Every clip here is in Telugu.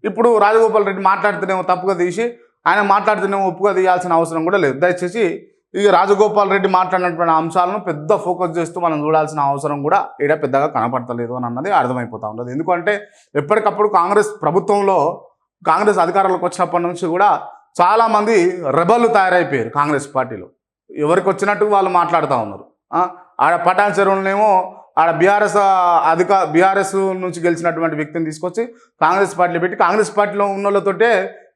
ఇప్పుడు రాజగోపాల్ రెడ్డి మాట్లాడుతూనేమో తప్పుగా తీసి ఆయన మాట్లాడుతూనేమో ఒప్పుగా తీయాల్సిన అవసరం కూడా లేదు. దయచేసి ఈ రాజగోపాల్ రెడ్డి మాట్లాడినటువంటి అంశాలను పెద్ద ఫోకస్ చేస్తూ మనం చూడాల్సిన అవసరం కూడా ఈడ పెద్దగా కనపడతలేదు అని అన్నది అర్థమైపోతూ ఉన్నది. ఎందుకంటే ఎప్పటికప్పుడు కాంగ్రెస్ ప్రభుత్వంలో కాంగ్రెస్ అధికారంలోకి వచ్చినప్పటి నుంచి కూడా చాలామంది రెబల్లు తయారైపోయారు కాంగ్రెస్ పార్టీలో. ఎవరికి వచ్చినట్టు వాళ్ళు మాట్లాడుతూ ఉన్నారు. ఆడ పటాన్ చెరువులనేమో ఆడ బీఆర్ఎస్ నుంచి గెలిచినటువంటి వ్యక్తిని తీసుకొచ్చి కాంగ్రెస్ పార్టీలో పెట్టి కాంగ్రెస్ పార్టీలో ఉన్న వాళ్ళతోటే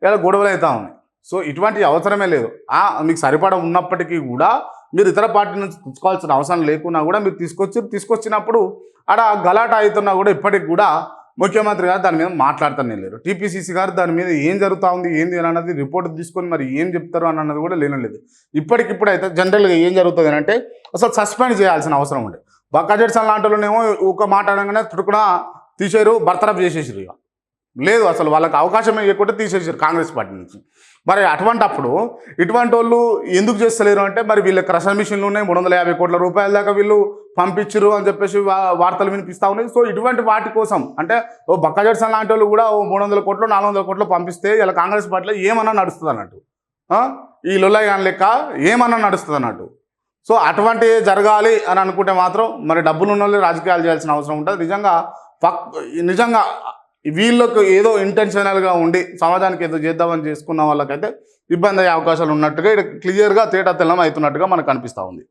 ఇలా గొడవలు అవుతూ ఉన్నాయి. సో ఇటువంటి అవసరమే లేదు. మీకు సరిపడా ఉన్నప్పటికీ కూడా మీరు ఇతర పార్టీ నుంచి తెచ్చుకోవాల్సిన అవసరం లేకున్నా కూడా మీరు తీసుకొచ్చినప్పుడు ఆడ గలాట అవుతున్నా కూడా ఇప్పటికి కూడా ముఖ్యమంత్రి గారు దాని మీద మాట్లాడుతూనే లేరు. టీపీసీసీ గారు దాని మీద ఏం జరుగుతూ ఉంది ఏంది అని అన్నది రిపోర్ట్ తీసుకొని మరి ఏం చెప్తారు అని అన్నది కూడా లేనలేదు. ఇప్పటికిప్పుడైతే జనరల్గా ఏం జరుగుతుంది అంటే అసలు సస్పెండ్ చేయాల్సిన అవసరం ఉండే. బక్కా జడ్సన్ లాంటి వాళ్ళనేమో ఒక మాట అనగానే తుడుకున తీసేరు, బర్తరఫ్ చేసేసారు. ఇక లేదు, అసలు వాళ్ళకి అవకాశం ఇవ్వకుండా తీసేసారు కాంగ్రెస్ పార్టీ నుంచి. మరి అటువంటప్పుడు ఇటువంటి వాళ్ళు ఎందుకు చేస్తలేరు అంటే మరి వీళ్ళ క్రషర్ మిషన్లు ఉన్నాయి, 350 కోట్ల రూపాయల దాకా వీళ్ళు పంపించరు అని చెప్పేసి వార్తలు వినిపిస్తూ ఉన్నాయి. సో ఇటువంటి వాటి కోసం అంటే ఓ బక్కా జడ్సన్ లాంటి వాళ్ళు కూడా ఓ 300 కోట్లు 400 కోట్లు పంపిస్తే ఇలా కాంగ్రెస్ పార్టీలో ఏమన్నా నడుస్తుంది అన్నట్టు, ఈ లొల్లయ్య లెక్క ఏమన్నా నడుస్తుంది అన్నట్టు. సో అటువంటి జరగాలి అని అనుకుంటే మాత్రం మరి డబ్బులు ఉన్న వాళ్ళు రాజకీయాలు చేయాల్సిన అవసరం ఉంటుంది. నిజంగా వీళ్ళకు ఏదో ఇంటెన్షనల్గా ఉండి సమాజానికి ఏదో చేద్దామని చేసుకున్న వాళ్ళకైతే ఇబ్బంది అయ్యే అవకాశాలు ఉన్నట్టుగా ఇక్కడ క్లియర్గా తేటతెల్లం అవుతున్నట్టుగా మనకు కనిపిస్తూ ఉంది.